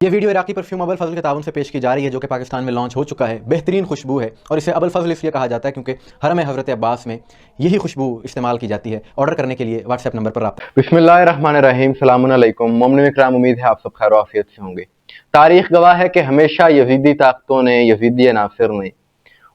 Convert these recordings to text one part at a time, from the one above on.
یہ ویڈیو عراقی پرفیوم ابو الفضل کے تعاون سے پیش کی جا رہی ہے، جو کہ پاکستان میں لانچ ہو چکا ہے۔ بہترین خوشبو ہے اور اسے ابو الفضل اس لیے کہا جاتا ہے کیونکہ حرم حضرت عباس میں یہی خوشبو استعمال کی جاتی ہے۔ آرڈر کرنے کے لیے واٹس ایپ نمبر پر رابطہ۔ بسم اللہ الرحمن الرحیم، السلام علیکم مومنین اکرام، امید ہے آپ سب خیر و عافیت سے ہوں گے۔ تاریخ گواہ ہے کہ ہمیشہ یزیدی طاقتوں نے، یزیدی عناصر نے،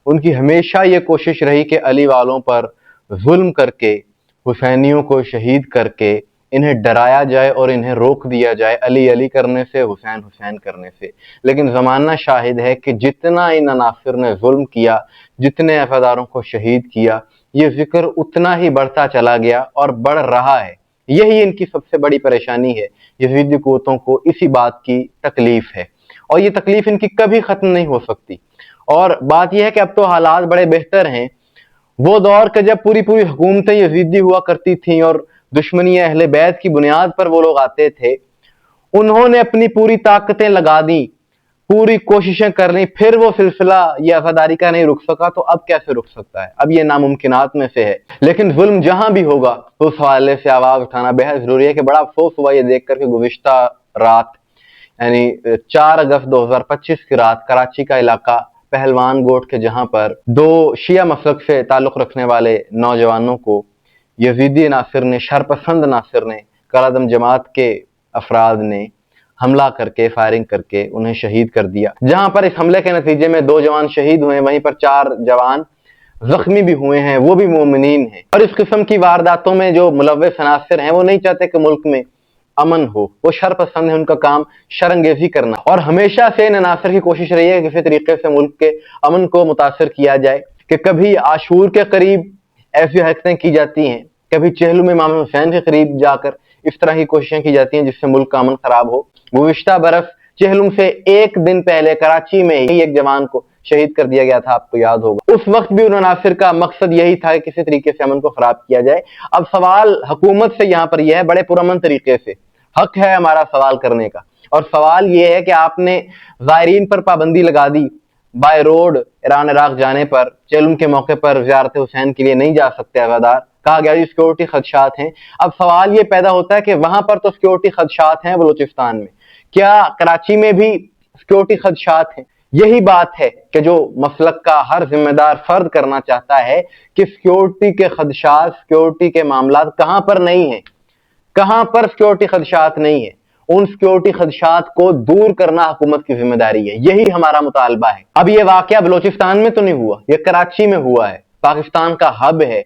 ان کی ہمیشہ یہ کوشش رہی کہ علی والوں پر ظلم کر کے، حسینیوں کو شہید کر کے انہیں ڈرایا جائے اور انہیں روک دیا جائے علی علی کرنے سے، حسین حسین کرنے سے۔ لیکن زمانہ شاہد ہے کہ جتنا ان عناصر نے ظلم کیا، جتنے عزاداروں کو شہید کیا، یہ ذکر اتنا ہی بڑھتا چلا گیا اور بڑھ رہا ہے۔ یہی ان کی سب سے بڑی پریشانی ہے۔ یزیدی قوتوں کو اسی بات کی تکلیف ہے اور یہ تکلیف ان کی کبھی ختم نہیں ہو سکتی۔ اور بات یہ ہے کہ اب تو حالات بڑے بہتر ہیں۔ وہ دور کہ جب پوری حکومتیں یزیدی ہوا کرتی تھیں اور دشمنی اہل بیت کی بنیاد پر وہ لوگ آتے تھے، انہوں نے اپنی پوری طاقتیں لگا دیں، پوری کوششیں کر لیں، پھر وہ سلسلہ یہ عزاداری کا نہیں رک سکا، تو اب کیسے رک سکتا ہے؟ اب یہ ناممکنات میں سے ہے۔ لیکن ظلم جہاں بھی ہوگا تو اس حوالے سے آواز اٹھانا بہت ضروری ہے کہ بڑا افسوس ہوا یہ دیکھ کر کہ گزشتہ رات یعنی 4 اگست 2025 کی رات کراچی کا علاقہ پہلوان گوٹ کے جہاں پر 2 شیعہ مسلک سے تعلق رکھنے والے نوجوانوں کو یزیدی عناصر نے، شرپسند عناصر نے، کالعدم جماعت کے افراد نے حملہ کر کے، فائرنگ کر کے انہیں شہید کر دیا۔ جہاں پر اس حملے کے نتیجے میں 2 جوان شہید ہوئے، وہیں پر 4 جوان زخمی بھی ہوئے ہیں، وہ بھی مومنین ہیں۔ اور اس قسم کی وارداتوں میں جو ملوث عناصر ہیں وہ نہیں چاہتے کہ ملک میں امن ہو، وہ شر پسند ہے، ان کا کام شرانگیزی کرنا۔ اور ہمیشہ سے ان عناصر کی کوشش رہی ہے کہ کسی طریقے سے ملک کے امن کو متاثر کیا جائے، کہ کبھی عاشور کے قریب ایسی حرکتیں کی جاتی ہیں، کبھی چہلم میں امام حسین کے قریب جا کر اس طرح کی کوششیں کی جاتی ہیں جس سے ملک کا امن خراب ہو۔ گزشتہ برس چہلم سے 1 دن پہلے کراچی میں ہی ایک جوان کو شہید کر دیا گیا تھا، آپ کو یاد ہوگا۔ اس وقت بھی ان عناصر کا مقصد یہی تھا کہ کسی طریقے سے امن کو خراب کیا جائے۔ اب سوال حکومت سے یہاں پر یہ ہے، بڑے پرامن طریقے سے حق ہے ہمارا سوال کرنے کا، اور سوال یہ ہے کہ آپ نے زائرین پر پابندی لگا دی، بائی روڈ ایران عراق جانے پر، چہلم کے موقع پر زیارت حسین کے لیے نہیں جا سکتے عزادار، کہا گیا جی سیکورٹی خدشات ہیں۔ اب سوال یہ پیدا ہوتا ہے کہ وہاں پر تو سیکورٹی خدشات ہیں بلوچستان میں، کیا کراچی میں بھی سیکورٹی خدشات ہیں؟ یہی بات ہے کہ جو مسلک کا ہر ذمہ دار فرد کرنا چاہتا ہے کہ سیکورٹی کے خدشات، سیکورٹی کے معاملات کہاں پر نہیں ہیں، کہاں پر سیکورٹی خدشات نہیں ہیں، ان سیکورٹی خدشات کو دور کرنا حکومت کی ذمہ داری ہے۔ یہی ہمارا مطالبہ ہے۔ اب یہ واقعہ بلوچستان میں تو نہیں ہوا، یہ کراچی میں ہوا ہے، پاکستان کا ہب ہے،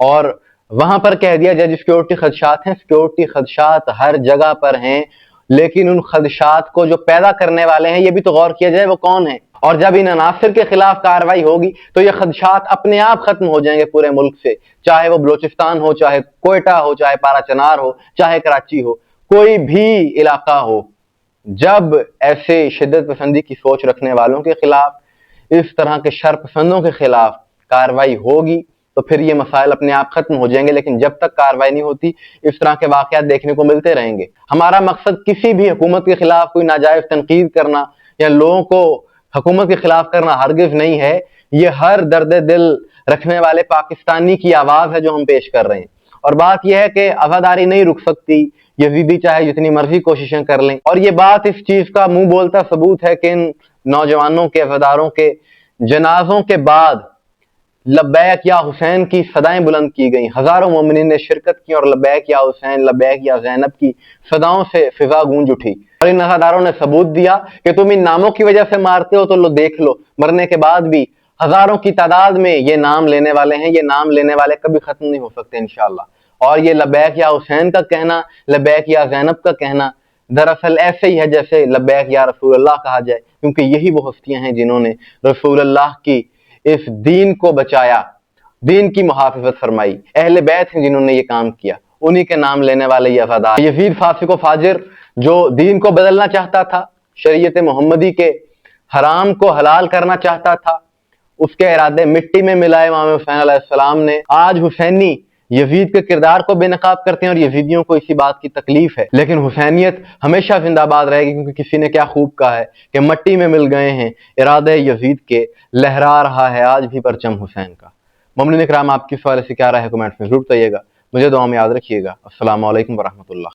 اور وہاں پر کہہ دیا جائے سیکورٹی خدشات ہیں۔ سیکورٹی خدشات ہر جگہ پر ہیں، لیکن ان خدشات کو جو پیدا کرنے والے ہیں یہ بھی تو غور کیا جائے وہ کون ہیں۔ اور جب ان عناصر کے خلاف کارروائی ہوگی تو یہ خدشات اپنے آپ ختم ہو جائیں گے پورے ملک سے، چاہے وہ بلوچستان ہو، چاہے کوئٹہ ہو، چاہے پارا چنار ہو، چاہے کراچی ہو، کوئی بھی علاقہ ہو۔ جب ایسے شدت پسندی کی سوچ رکھنے والوں کے خلاف، اس طرح کے شرپسندوں کے خلاف کارروائی ہوگی تو پھر یہ مسائل اپنے آپ ختم ہو جائیں گے، لیکن جب تک کارروائی نہیں ہوتی اس طرح کے واقعات دیکھنے کو ملتے رہیں گے۔ ہمارا مقصد کسی بھی حکومت کے خلاف کوئی ناجائز تنقید کرنا یا لوگوں کو حکومت کے خلاف کرنا ہرگز نہیں ہے۔ یہ ہر درد دل رکھنے والے پاکستانی کی آواز ہے جو ہم پیش کر رہے ہیں۔ اور بات یہ ہے کہ عزاداری نہیں رک سکتی، یزیدی چاہے جتنی مرضی کوششیں کر لیں، اور یہ بات اس چیز کا منہ بولتا ثبوت ہے کہ ان نوجوانوں کے، عزاداروں کے جنازوں کے بعد لبیک یا حسین کی صدائیں بلند کی گئیں، ہزاروں مومنین نے شرکت کی اور لبیک یا حسین، لبیک یا زینب کی صداؤں سے فضا گونج اٹھی، اور ان عزاداروں نے ثبوت دیا کہ تم ان ناموں کی وجہ سے مارتے ہو تو لو دیکھ لو، مرنے کے بعد بھی ہزاروں کی تعداد میں یہ نام لینے والے ہیں، یہ نام لینے والے کبھی ختم نہیں ہو سکتے انشاءاللہ۔ اور یہ لبیک یا حسین کا کہنا، لبیک یا زینب کا کہنا دراصل ایسے ہی ہے جیسے لبیک یا رسول اللہ کہا جائے، کیونکہ یہی وہ ہستیاں ہیں جنہوں نے رسول اللہ کی اس دین کو بچایا، دین کی محافظت فرمائی، اہل بیت ہیں جنہوں نے یہ کام کیا، انہی کے نام لینے والے یہ عزادار۔ یزید فاسق و فاجر جو دین کو بدلنا چاہتا تھا، شریعت محمدی کے حرام کو حلال کرنا چاہتا تھا، اس کے ارادے مٹی میں ملائے امام حسین علیہ السلام نے۔ آج حسینی یزید کے کردار کو بے نقاب کرتے ہیں اور یزیدیوں کو اسی بات کی تکلیف ہے، لیکن حسینیت ہمیشہ زندہ باد رہے گی، کیونکہ کسی نے کیا خوب کہا ہے کہ مٹی میں مل گئے ہیں ارادے یزید کے، لہرا رہا ہے آج بھی پرچم حسین کا۔ مومنین اکرام، آپ کی اس حوالے سے کیا رائے ہے کمنٹس میں ضرور بتائیے گا، مجھے دعا میں یاد رکھیے گا۔ السلام علیکم ورحمۃ اللہ۔